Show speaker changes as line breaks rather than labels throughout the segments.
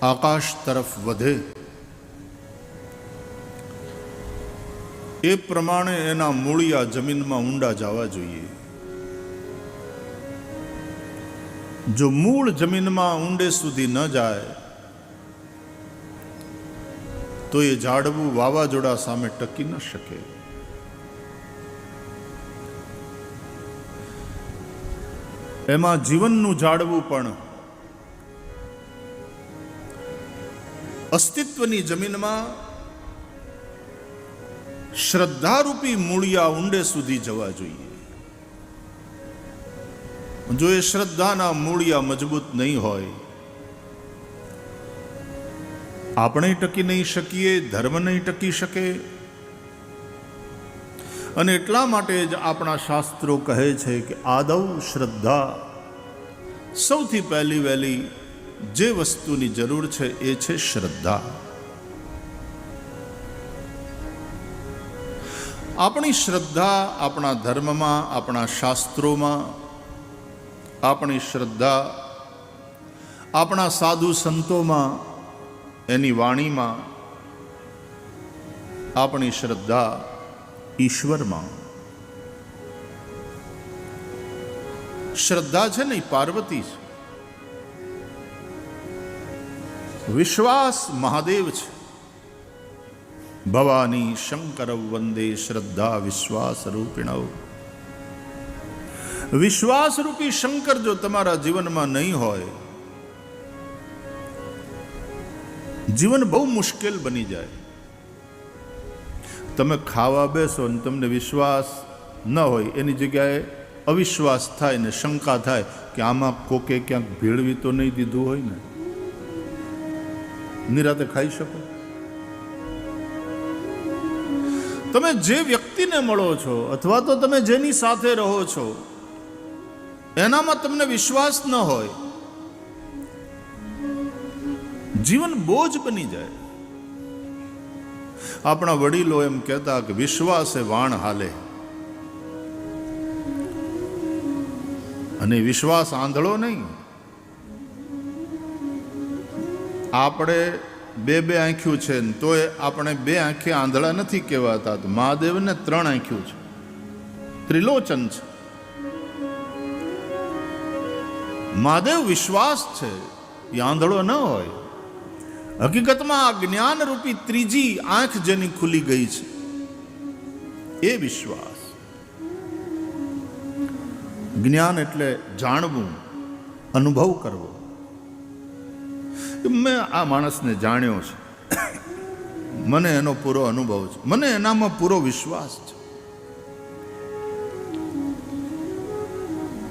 આકાશ તરફ વધે એ પ્રમાણે એના મૂળિયા જમીનમાં ઊંડા જવા જોઈએ. જો મૂળ જમીનમાં ઊંડે સુધી ન જાય તો એ ઝાડવું વાવાઝોડા સામે ટકી ન શકે. એમાં જીવનનું ઝાડવું પણ અસ્તિત્વની જમીનમાં શ્રદ્ધારૂપી મૂળિયા ઊંડે સુધી જવા જોઈએ. જો એ શ્રદ્ધાના મૂળિયા મજબૂત નહીં હોય, આપણે ટકી નહીં શકીએ, ધર્મ નહીં ટકી શકે. અને એટલા માટે જ આપણા શાસ્ત્રો કહે છે કે આદૌ શ્રદ્ધા, સૌથી પહેલી વહેલી જે વસ્તુની જરૂર છે એ છે શ્રદ્ધા. આપણી શ્રદ્ધા આપણા ધર્મમાં, આપણા શાસ્ત્રોમાં, આપણી શ્રદ્ધા આપણા સાધુ સંતોમાં, એની વાણીમાં, આપણી શ્રદ્ધા ઈશ્વરમાં. શ્રદ્ધા છે ને પાર્વતી છે, વિશ્વાસ મહાદેવ છે. ભવાની શંકર વંદે શ્રદ્ધા વિશ્વાસ રૂપિણવ. વિશ્વાસ રૂપી શંકર જો તમારા જીવનમાં નહીં હોય, જીવન બહુ મુશ્કેલ બની જાય. તમે ખાવા બેસો ને તમને વિશ્વાસ ન હોય, એની જગ્યાએ અવિશ્વાસ થાય ને શંકા થાય કે આમાં કોકે ક્યાંક ભેળવી તો નહીં દીધું હોય ને, નિરાતે ખાઈ શકો. તમે જે વ્યક્તિને મળો છો અથવા તો તમે જેની સાથે રહો છો એનામાં તમને વિશ્વાસ ન હોય, જીવન બોજ બની જાય. આપણા વડીલો એમ કહેતા કે વિશ્વાસે વાણ હાલે, અને વિશ્વાસ આંધળો નહીં. આપણે બે આંખ્યું છે ને તોય આપણે બે આંખે આંધળા નથી કહેવાતા. મહાદેવને 3 આંખ્યું છે, ત્રિલોચન છે. મહાદેવ વિશ્વાસ છે, એ આંધળો ન હોય. હકીકતમાં આ જ્ઞાન રૂપી ત્રીજી આંખ જેની ખુલી ગઈ છે એ વિશ્વાસ. જ્ઞાન એટલે જાણવું, અનુભવ કરવો. મેં આ માણસને જાણ્યો છે, મને એનો પૂરો અનુભવ છે, મને એનામાં પૂરો વિશ્વાસ છે.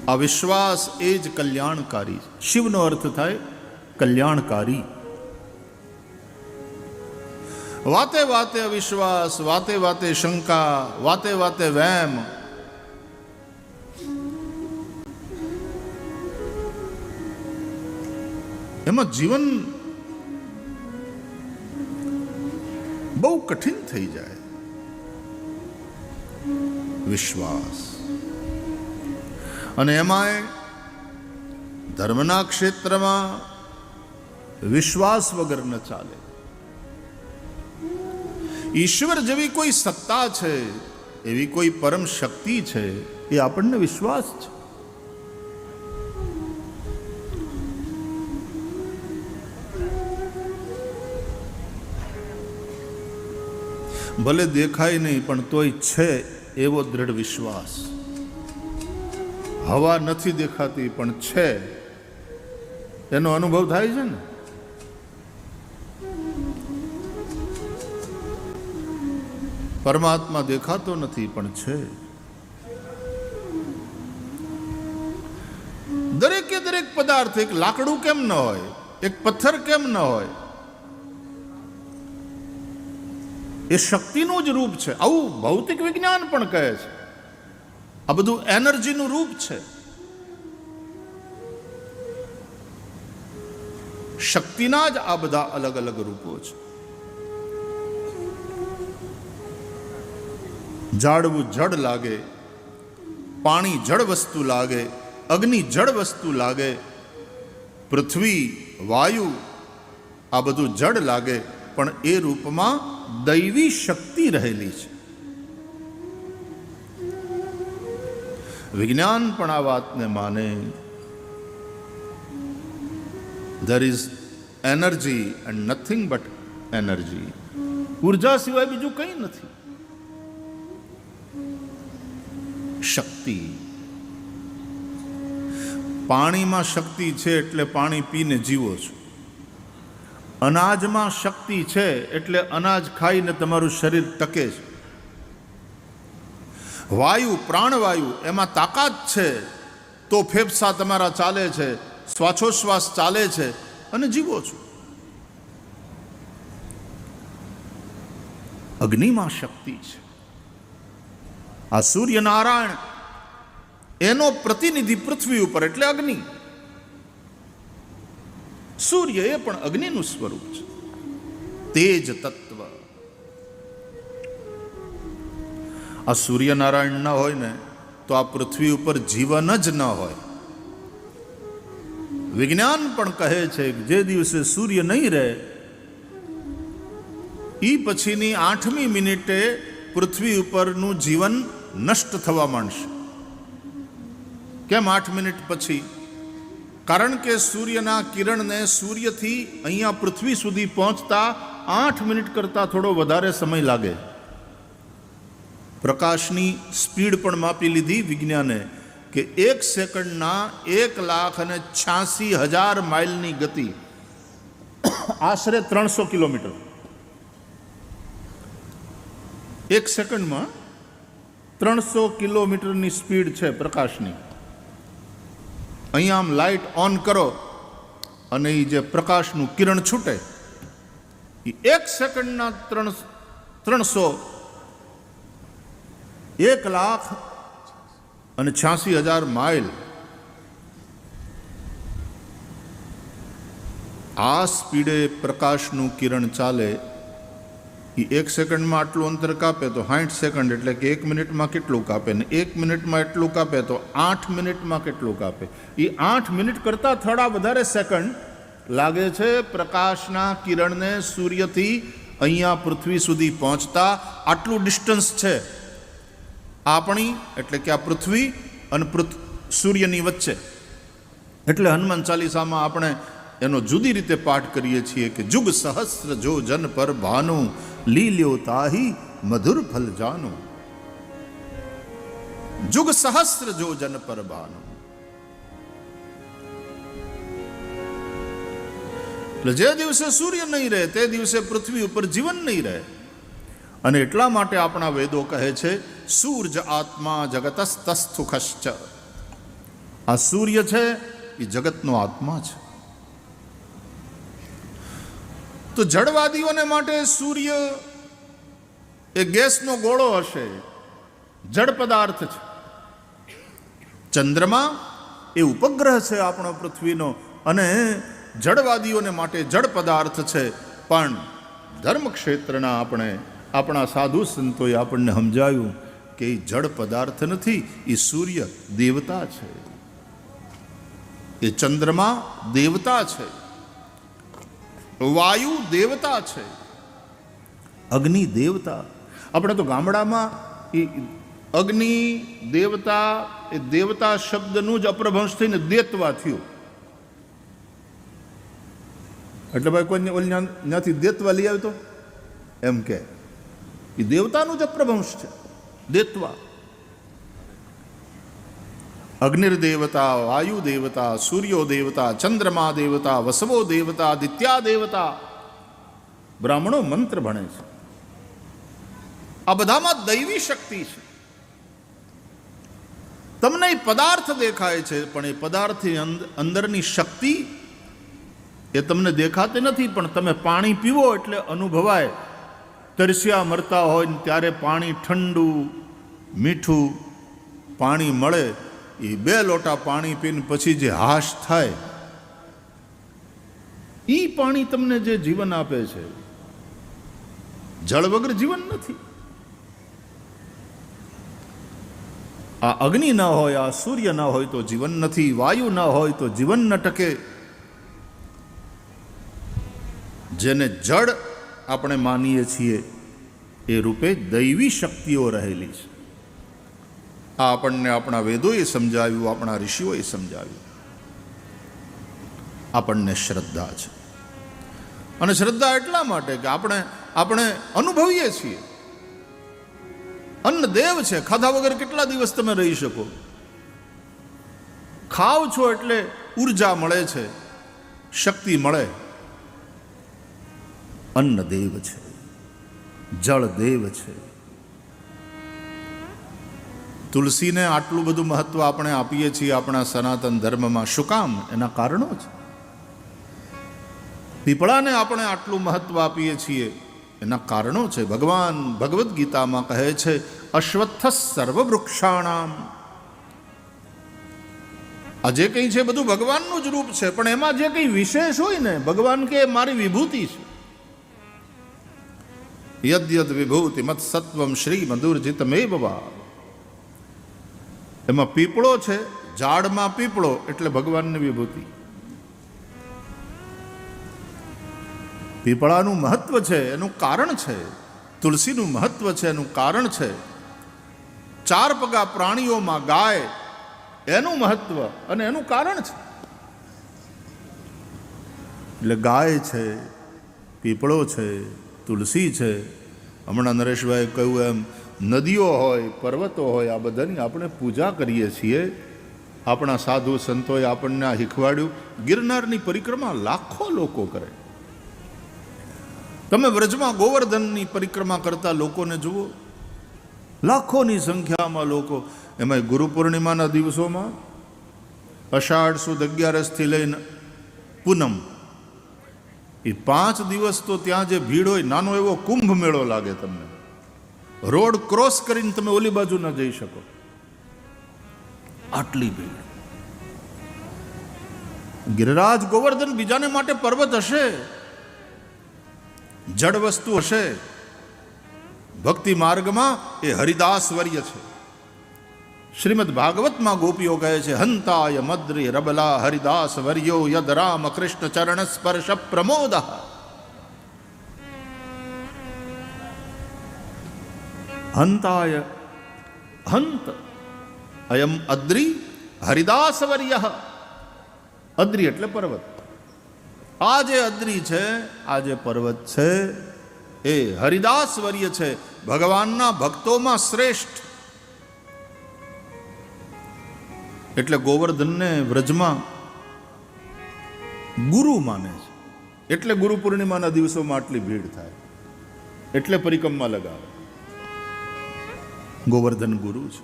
આ વિશ્વાસ એ જ કલ્યાણકારી છે. શિવનો અર્થ થાય કલ્યાણકારી. વાતે વાતે અવિશ્વાસ, વાતે વાતે શંકા, વાતે વાતે વહેમ, એમાં જીવન બહુ કઠિન થઈ જાય. વિશ્વાસ, અને એમાંય ધર્મના ક્ષેત્રમાં વિશ્વાસ વગર ન ચાલે. ઈશ્વર જેવી કોઈ સત્તા છે, એવી કોઈ પરમ શક્તિ છે, એ આપણને વિશ્વાસ છે. ભલે દેખાય નહીં પણ તોય છે એવો દ્રઢ વિશ્વાસ. હવા નથી દેખાતી પણ છે એનો અનુભવ થાય છે ને. પરમાત્મા દેખાતો નથી પણ છે. દરેકે દરેક પદાર્થ, એક લાકડું કેમ ન હોય, એક પથ્થર કેમ ન હોય, એ શક્તિનું જ રૂપ છે. આવું ભૌતિક વિજ્ઞાન પણ કહે છે. આ બધું એનર્જીનું રૂપ છે. શક્તિના જ આ બધા અલગ અલગ રૂપો છે. ઝાડવું જડ લાગે, પાણી જળ વસ્તુ લાગે, અગ્નિ જળ વસ્તુ લાગે, પૃથ્વી, વાયુ આ બધું જડ લાગે, પણ એ રૂપમાં દૈવી શક્તિ રહેલી છે. વિજ્ઞાન પણ આ વાતને માને. There is energy and nothing but energy. ઉર્જા સિવાય બીજું કંઈ નથી. શક્તિ. પાણીમાં શક્તિ છે એટલે પાણી પીને જીવો છો. અનાજમાં શક્તિ છે એટલે અનાજ ખાઈને તમારું શરીર ટકે છે. વાયુ, પ્રાણવાયુ, એમાં તાકાત છે તો ફેફસા તમારા ચાલે છે, શ્વાસોશ્વાસ ચાલે છે અને જીવો છો. અગ્નિમાં શક્તિ છે. આ સૂર્યનારાયણ એનો પ્રતિનિધિ પૃથ્વી ઉપર એટલે અગ્નિ. સૂર્ય એ પણ અગ્નિનું સ્વરૂપ છે. તેજ તત્વ. આ સૂર્યનારાયણ ન હોય ને તો આ પૃથ્વી ઉપર જીવન જ ન હોય. વિજ્ઞાન પણ કહે છે કે જે દિવસે સૂર્ય નહીં રહે એ પછીની 8મી મિનિટે પૃથ્વી ઉપરનું જીવન નષ્ટ થવા માંડશે. કેમ 8 મિનિટ પછી? કારણ કે સૂર્યના કિરણને સૂર્યથી અહીંયા પૃથ્વી સુધી પહોંચતા 8 મિનિટ કરતાં થોડો વધારે સમય લાગે. પ્રકાશની સ્પીડ પણ માપી લીધી વિજ્ઞાને કે 1 સેકન્ડના 1,86,000 માઇલની ગતિ, આશરે 300 કિલોમીટર. 1 સેકન્ડમાં 300 કિલોમીટરની સ્પીડ છે પ્રકાશની. અહીંયા આમ લાઇટ ઓન કરો અને એ જે પ્રકાશનું કિરણ છૂટે એ 1 સેકન્ડના 300 1,86,000 માઇલ. આ સ્પીડે પ્રકાશનું કિરણ ચાલે. એ 1 સેકન્ડમાં આટલું અંતર કાપે તો 60 સેકન્ડ એટલે કે 1 મિનિટમાં કેટલું કાપે, ને 1 મિનિટમાં એટલું કાપે તો 8 મિનિટમાં કેટલું કાપે. એ 8 મિનિટ કરતાં થોડા વધારે સેકન્ડ લાગે છે પ્રકાશના કિરણને સૂર્યથી અહીંયા પૃથ્વી સુધી પહોંચતા. આટલું ડિસ્ટન્સ છે આપણી, એટલે કે આ પૃથ્વી અને સૂર્યની વચ્ચે. એટલે હનુમાન ચાલીસામાં આપણે એનો જુદી રીતે પાઠ કરીએ છીએ કે જુગ સહસ્ર જો જન પર ભાનુ, લીલ્યો તાહી મધુર ફલ જાનો. જુગ સહસ્ર જો જન પર ભાનુ. એટલે જે દિવસે સૂર્ય નહીં રહે તે દિવસે પૃથ્વી ઉપર જીવન નહીં રહે. અને એટલા માટે આપણા વેદો કહે છે સૂર્જ આત્મા જગતસ્તસ્થુખશ્ચ. આ સૂર્ય છે એ જગતનો આત્મા છે. તો જડવાદીઓને માટે સૂર્ય એ ગેસનો ગોળો હશે, જડ પદાર્થ છે. ચંદ્રમા એ ઉપગ્રહ છે આપણો પૃથ્વીનો, અને જડવાદીઓને માટે જડ પદાર્થ છે. પણ ધર્મક્ષેત્રના આપણા સાધુ સંતોએ આપણને સમજાયું કે એ જડ પદાર્થ નથી, એ સૂર્ય દેવતા છે, એ ચંદ્રમા દેવતા છે, વાયુ દેવતા છે, અગ્નિ દેવતા. આપણે તો ગામડામાં એ અગ્નિ દેવતા, એ દેવતા શબ્દનું જ અપ્રભંશ થઈને દેતવા થયું. એટલે ભાઈ કોઈ ત્યાંથી દેતવા લઈ આવ્યો તો એમ કે એ દેવતાનું જ અપ્રભંશ છે, દેતવા. અગ્નિર્દેવતા, વાયુ દેવતા, સૂર્યો દેવતા, ચંદ્રમા દેવતા, વસવો દેવતા, આદિત્યા દેવતા. બ્રાહ્મણો મંત્ર ભણે છે. આ બધામાં દૈવી શક્તિ છે. તમને એ પદાર્થ દેખાય છે, પણ એ પદાર્થની અંદરની શક્તિ એ તમને દેખાતી નથી. પણ તમે પાણી પીવો એટલે અનુભવાય. તરસ્યા મરતા હોય ને ત્યારે પાણી ઠંડુ મીઠું પાણી મળે, એ 2 લોટા પાણી પીને પછી જે હાશ થાય, એ પાણી તમને જે જીવન આપે છે. જળ વગર જીવન નથી. આ અગ્નિ ન હોય, આ સૂર્ય ન હોય તો જીવન નથી, વાયુ ન હોય તો જીવન ન ટકે. જેને જડ આપણે માનીએ છીએ એ રૂપે દૈવી શક્તિઓ રહેલી છે. આ આપણને આપણા વેદોએ સમજાવ્યું, આપણા ઋષિઓએ સમજાવ્યું. આપણને શ્રદ્ધા છે. અને શ્રદ્ધા એટલા માટે કે આપણે અનુભવીએ છીએ. અન્ન દેવ છે. ખાધા વગર કેટલા દિવસ તમે રહી શકો? ખાવ છો એટલે ઉર્જા મળે છે, શક્તિ મળે. અન્ન દેવ છે, જળ દેવ છે. તુલસીને આટલું બધું મહત્વ આપણે આપીએ છીએ આપણા સનાતન ધર્મમાં. શું કામ? એના કારણો છે. પીપળાને આપણે આટલું મહત્વ આપીએ છીએ, એના કારણો છે. ભગવાન ભગવદ્ ગીતામાં કહે છે, અશ્વત્થ સર્વવૃક્ષાણામ. આ જે કંઈ છે બધું ભગવાનનું જ રૂપ છે, પણ એમાં જે કંઈ વિશેષ હોય ને, ભગવાન કે મારી વિભૂતિ છે. યદ્યદ વિભૂતિ મત સત્વમ શ્રી મધુરજિતમેવ વા. એમાં પીપળો છે, ઝાડમાં પીપળો એટલે ભગવાનની વિભૂતિ. પીપળાનું મહત્વ છે, એનું કારણ છે. તુલસીનું મહત્વ છે, એનું કારણ છે. ચાર પગા પ્રાણીઓમાં ગાય, એનું મહત્વ અને એનું કારણ છે. એટલે ગાય છે, પીપળો છે, તુલસી છે. હમણાં નરેશભાઈ કહ્યું એમ, નદીઓ હોય, પર્વતો હોય, આ બધાની આપણે પૂજા કરીએ છીએ. આપણા સાધુ સંતોએ આપણને આ શીખવાડ્યું. ગિરનારની પરિક્રમા લાખો લોકો કરે. તમે વ્રજમાં ગોવર્ધનની પરિક્રમા કરતા લોકોને જુઓ, લાખોની સંખ્યામાં લોકો. એમાં ગુરુ પૂર્ણિમાના દિવસોમાં અષાઢ સુદ 11થી લઈને પૂનમ, એ 5 દિવસ તો ત્યાં જે ભીડ હોય, નાનો એવો કુંભ મેળો લાગે તમને. રોડ ક્રોસ કરીને તમે ઓલી બાજુ ન જઈ શકો, આટલી ભીડ. ગિરિરાજ ગોવર્ધન બીજાને માટે પર્વત હશે, જડ વસ્તુ હશે. ભક્તિ માર્ગમાં એ હરિદાસ વર્ય છે. શ્રીમદ ભાગવતમાં ગોપીઓ કહે છે, હંતાય મદ્રી રબલા હરિદાસ વર્યો યદ રામ કૃષ્ણ ચરણ સ્પર્શ પ્રમોદ. હંતાય, હંત અયમ અદ્રી હરિદાસ વર્ય. અદ્રી એટલે પર્વત. આ જે અદ્રી છે, આ જે પર્વત છે, એ હરિદાસ વર્ય છે, ભગવાનના ભક્તોમાં શ્રેષ્ઠ. એટલે ગોવર્ધનને વ્રજમાં ગુરુ માને છે. એટલે ગુરુ પૂર્ણિમાના દિવસોમાં આટલી ભીડ થાય, એટલે પરિક્રમા લગાવે. ગોવર્ધન ગુરુ છે.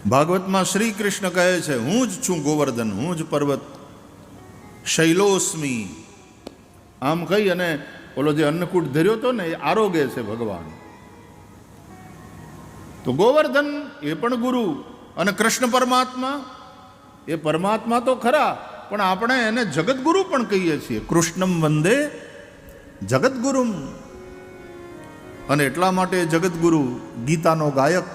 ભાગવતમાં શ્રી કૃષ્ણ કહે છે, હું જ છું ગોવર્ધન, હું જ પર્વત. શૈલોસ્મી. આમ કહી અને ઓલો જે અન્નકૂટ ધર્યો હતો ને, એ આરોગે છે ભગવાન. તો ગોવર્ધન એ પણ ગુરુ. અને કૃષ્ણ પરમાત્મા, એ પરમાત્મા તો ખરા, પણ આપણે એને જગતગુરુ પણ કહીએ છીએ. કૃષ્ણમ વંદે જગતગુરુમ. અને એટલા માટે જગતગુરુ, ગીતાનો ગાયક,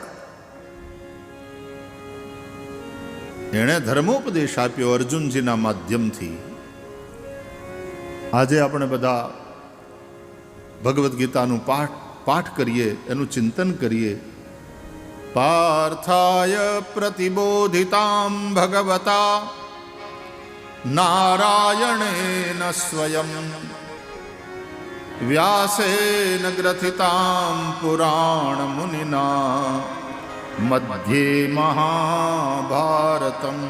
એણે ધર્મોપદેશ આપ્યો અર્જુનજીના માધ્યમથી. આજે આપણે બધા ભગવદ્ ગીતાનું પાઠ કરીએ, એનું ચિંતન કરીએ. પાર્થાય પ્રતિબોધિતામ ભગવતા નારાયણેન સ્વયં વ્યાસેન ગ્રથિતામ પુરાણ મુનિના મધ્યે મહાભારતમ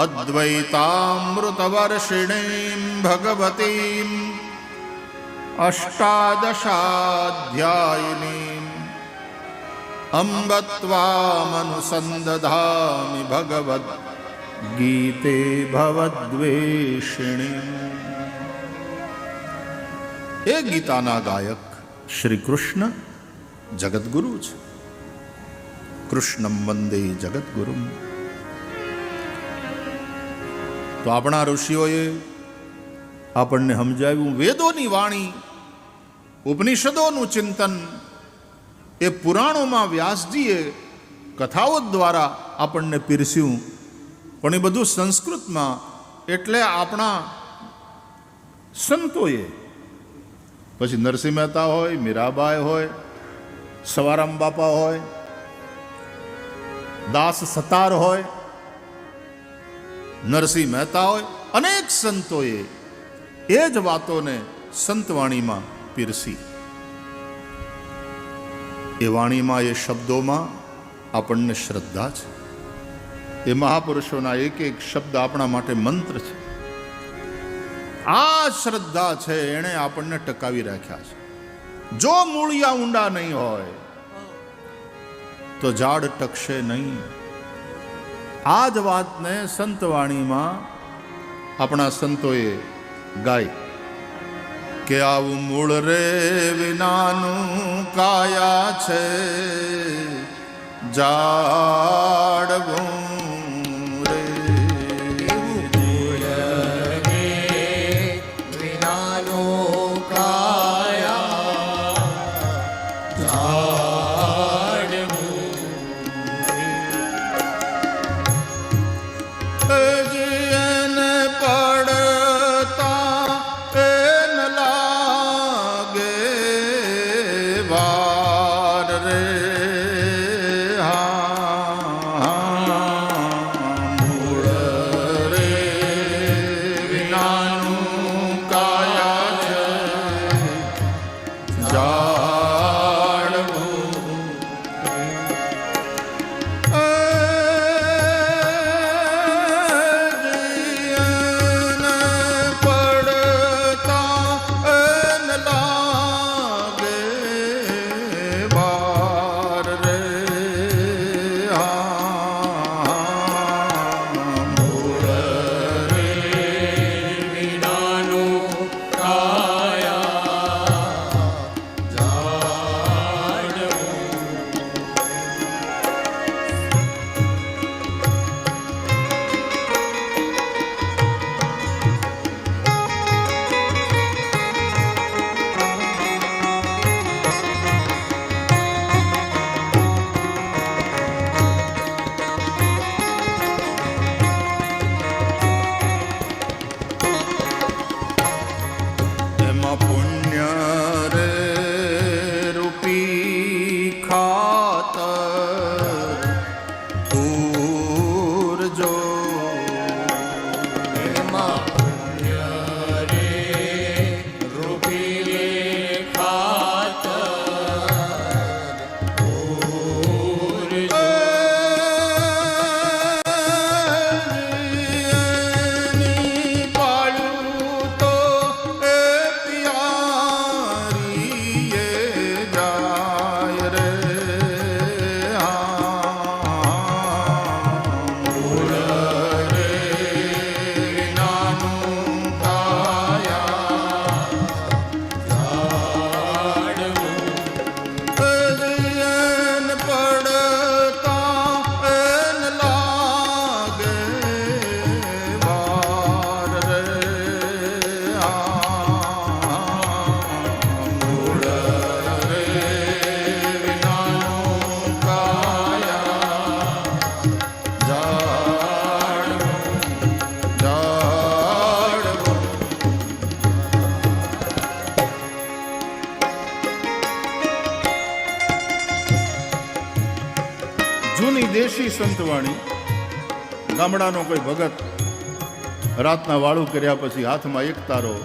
અદ્વૈતામૃતવર્ષિણીમ ભગવતીમ અષ્ટાદશાધ્યાયિનીમ અંબ ત્વામનુસંદધામિ ભગવદ્ ગીતે ભવદ્વેષિણી. એ ગીતાના ગાયક શ્રી કૃષ્ણ જગતગુરુ છે. કૃષ્ણમ વંદે જગતગુરુમ. તો આપણા ઋષિઓએ આપણને સમજાવ્યું. વેદોની વાણી, ઉપનિષદોનું ચિંતન, એ પુરાણોમાં વ્યાસજીએ કથાઓ દ્વારા આપણને પીરસ્યું. પણ એ બધું સંસ્કૃતમાં. એટલે આપણા સંતોએ, પછી નરસિંહ મહેતા હોય, મીરાબાઈ હોય, સવારામ બાપા હોય, દાસ સતાર હોય, નરસિંહ મહેતા હોય, અનેક સંતોએ એ જ વાતોને સંતવાણીમાં પીરસી. એ વાણીમાં, એ શબ્દોમાં આપણને શ્રદ્ધા છે. એ મહાપુરુષોના એક એક શબ્દ આપણા માટે મંત્ર છે. આ શ્રદ્ધા છે એણે આપણને ટકાવી રાખ્યા છે. જો મૂળિયા ઊંડા નહીં હોય તો ઝાડ ટકશે નહીં. આ જ વાતને સંતવાણીમાં આપણા સંતોએ ગાય કે આવું મૂળ રે વિનાનું કાયા છે જાડવું રે.
મૂળ રે વિનાનું કાયા જાડવું
એને પડતા એન લાગે વાર રે. મૂળ રે વિનાનું કાયા છે જાડવું. પુણ્ય રે રૂપી ખાતર પૂરજો.
એમાં પુણ્ય રે રૂપી ખાતર પૂરજો.
પાળ્યું તો એ પિયારી એ જાય રે. મૂળ રે વિનાનું કાયા
જાડવું
એન પડતા એન લાગે વાર રે. મૂળ રે વિનાનું કાયા જાડવું જાડવું. જૂની દેશી સંતવાણી. ગામડાનો કોઈ ભગત રાતના વાળું કર્યા પછી હાથમાં એક તારો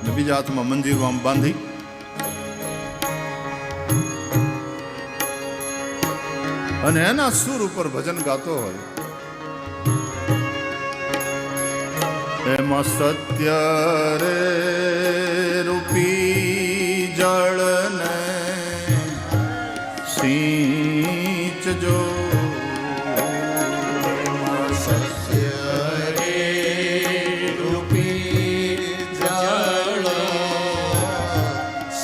ને બીજા હાથમાં મંજીરો આમ બાંધી અને એના સુર ઉપર ભજન ગાતો હોય. એમાં સત્ય રે રૂપી જળને સિંચજો.
સત્ય રે રૂપી જળ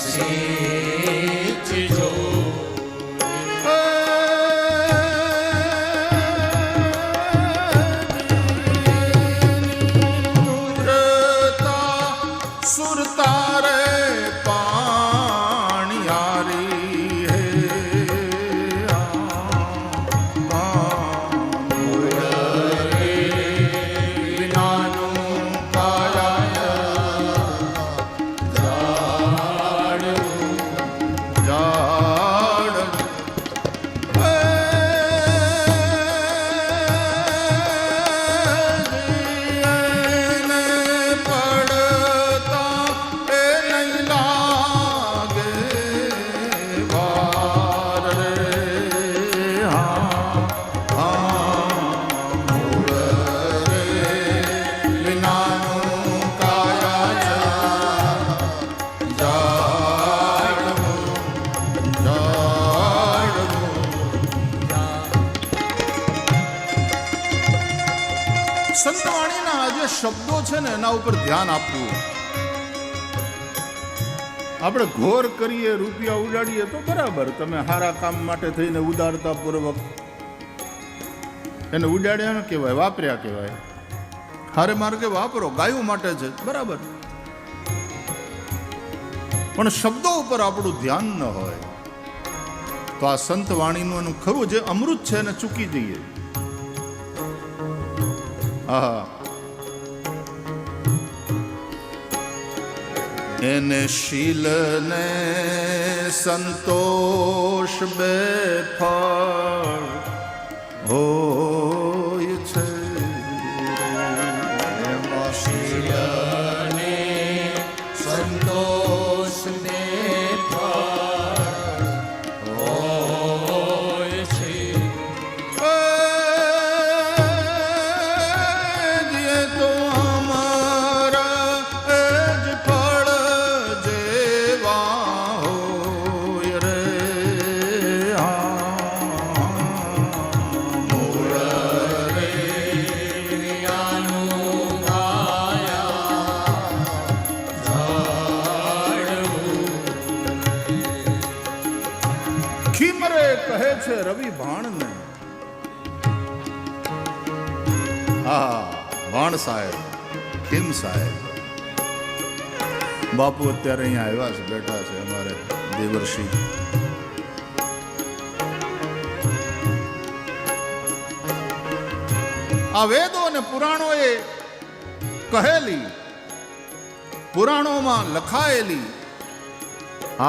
સિંચજો.
સુરતા રે શબ્દો છે ને એના ઉપર ધ્યાન આપવું. આપણે ઘોર કરીએ, રૂપિયા ઉડાડીએ તો બરાબર, તમે સારા કામ માટે થઈને ઉદારતા પૂર્વક એને ઉડાડ્યા ન કહેવાય, વાપર્યા કહેવાય. હારે માર્ગે વાપરો, ગાયું માટે છે, બરાબર. પણ શબ્દો ઉપર આપણું ધ્યાન ન હોય તો આ સંત વાણીનું એનું ખરું જે અમૃત છે એને ચૂકી જઈએ. હા, એને શીલ ને સંતોષ બે ફળ હોય છે.
એમાં શીલ ને સંતોષ ને ફળ હોય છે.
ये तो हमारा एज फल जेवा होय रे.
મૂળ રે જ્ઞાનું માયા ઝાડવું.
ખીમરે કહે છે રવિ ભાણને. હા, ભાણ સાહેબ, ખીમ સાહેબ. બાપુ અત્યારે અહીંયા આવ્યા છે, બેઠા છે અમારે દેવર્ષિ. આ વેદો અને પુરાણોએ કહેલી, પુરાણોમાં લખાયેલી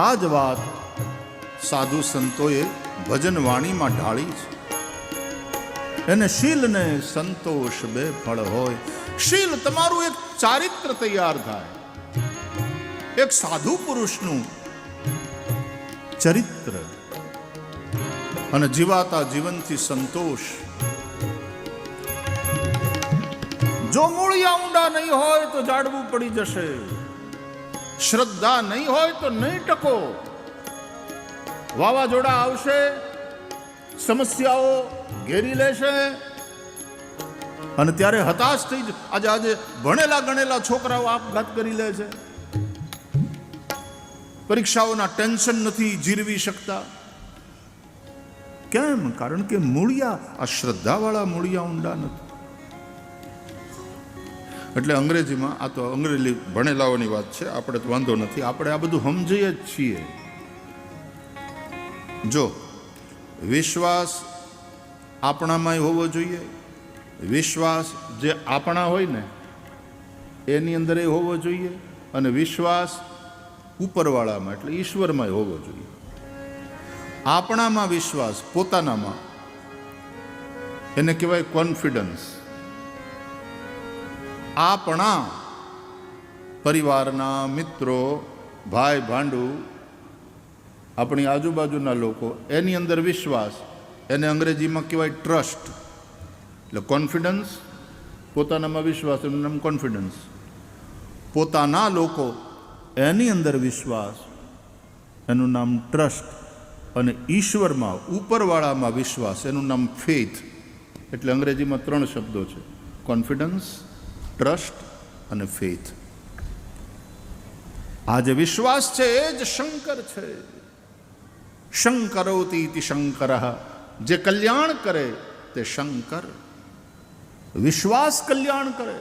આ જ વાત સાધુ સંતોએ ભજન વાણીમાં ઢાળી છે. એને શીલ ને સંતોષ બે ફળ હોય. શીલ તમારું એક ચારિત્ર તૈયાર થાય, એક સાધુ પુરુષનું ચરિત્ર, અને જીવાતા જીવનથી સંતોષ. જો મૂળિયા ઊંડા નહીં હોય તો જાડવું પડી જશે. શ્રદ્ધા નહીં હોય તો નહીં ટકો. વાવાઝોડા આવશે, સમસ્યાઓ ઘેરી લેશે, અને ત્યારે હતાશ થઈ જ આજે ભણેલા ગણેલા છોકરાઓ આપઘાત કરી લે છે. પરીક્ષાઓના ટેન્શન નથી જીરવી શકતા. કેમ? કારણ કે મૂળિયા, આ શ્રદ્ધાવાળા મૂળિયા ઊંડા નથી. એટલે અંગ્રેજીમાં, આ તો અંગ્રેજી ભણેલાઓની વાત છે, આપણે તો વાંધો નથી, આપણે આ બધું સમજીએ જ છીએ. જો વિશ્વાસ આપણામાં હોવો જોઈએ, વિશ્વાસ જે આપણા હોય ને એની અંદર હોવો જોઈએ, અને વિશ્વાસ ઉપરવાળામાં એટલે ઈશ્વરમાં હોવો જોઈએ. આપણામાં વિશ્વાસ, પોતાનામાં, એને કહેવાય કોન્ફિડન્સ. આપણા પરિવારના મિત્રો, ભાઈ ભાંડુ, આપણી આજુબાજુના લોકો, એની અંદર વિશ્વાસ, એને અંગ્રેજીમાં કહેવાય ટ્રસ્ટ. એટલે કોન્ફિડન્સ, પોતાનામાં વિશ્વાસ, એનું નામ કોન્ફિડન્સ. પોતાના લોકો, એની અંદર વિશ્વાસ, એનું નામ ટ્રસ્ટ. અને ઈશ્વરમાં, ઉપરવાળામાં વિશ્વાસ, એનું નામ ફેથ. એટલે અંગ્રેજીમાં 3 શબ્દો છે: કોન્ફિડન્સ, ટ્રસ્ટ અને ફેથ. આ જે વિશ્વાસ છે એ જ શંકર છે. શંકરોતિ ઇતિ શંકરઃ. જે કલ્યાણ કરે તે શંકર. વિશ્વાસ કલ્યાણ કરે.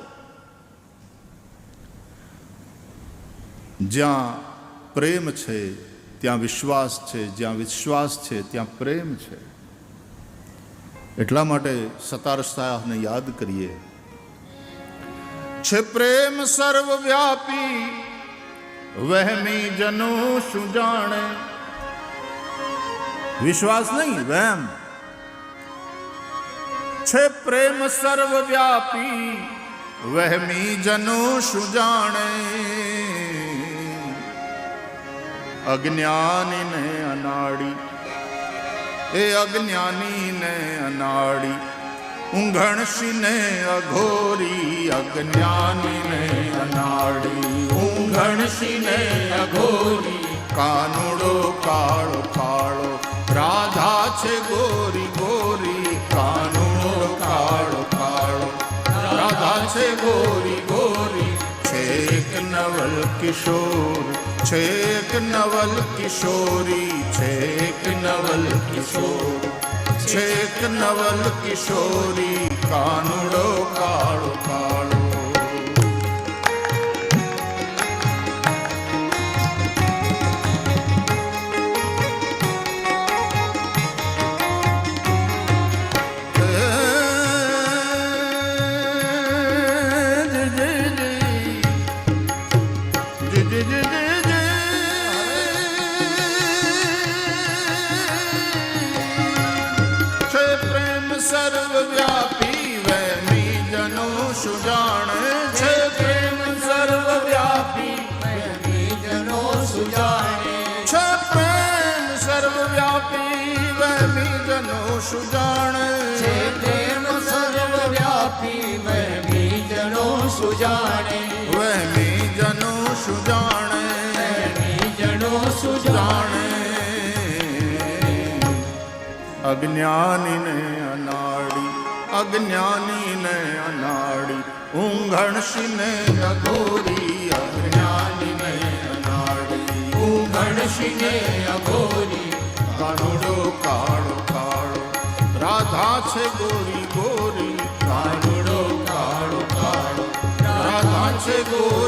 જ્યાં પ્રેમ છે ત્યાં વિશ્વાસ છે, જ્યાં વિશ્વાસ છે ત્યાં પ્રેમ છે. એટલા માટે સતાર શાહને યાદ કરીએ. છે પ્રેમ સર્વવ્યાપી, વહેમી જનો શું જાણે. વિશ્વાસ નહીં, વહેમ. છે પ્રેમ સર્વવ્યાપી, વહેમી જનો શું જાણે. અજ્ઞાનીને અનાડી, એ અજ્ઞાનીને અનાડી. ઊંઘણશીને અઘોરી, અજ્ઞાનીને અનાડી.
ઊંઘણશીને અઘોરી,
કાનુડો કાળો કાળો, રાધા છે ગોરી ગોરી. કાનુડો કાળો કાળો, રાધા છે ગોરી નવલ કિશોર, છેક નવલ કિશોરી, છેક નવલ કિશોર, છેક નવલ કિશોરી, કાનુડો કાળો કાળો. સર્વવ્યાપી વહેમી જનો સુજાણે છે,
પ્રેમ સર્વવ્યાપી વહેમી જનો સુજાણે
છે પ્રેમ સર્વવ્યાપી વહેમી જનો સુજાણે
છે, પ્રેમ સર્વવ્યાપી વહેમી જનો સુજાણે
વહેમી જનો સુજાણે
વહેમી જનો સુજાણે.
અજ્ઞાનીને અનાડી, અજ્ઞાનીને અનાડી, ઊંઘણશીને અઘોરી, અજ્ઞાનીને અનાડી,
ઊંઘણશીને અઘોરી,
કાનુડો કાળો કાળો. રાધા છે ગોરી ગોરી,
કાનુડો કાળો કાળો,
રાધા છે ગોરી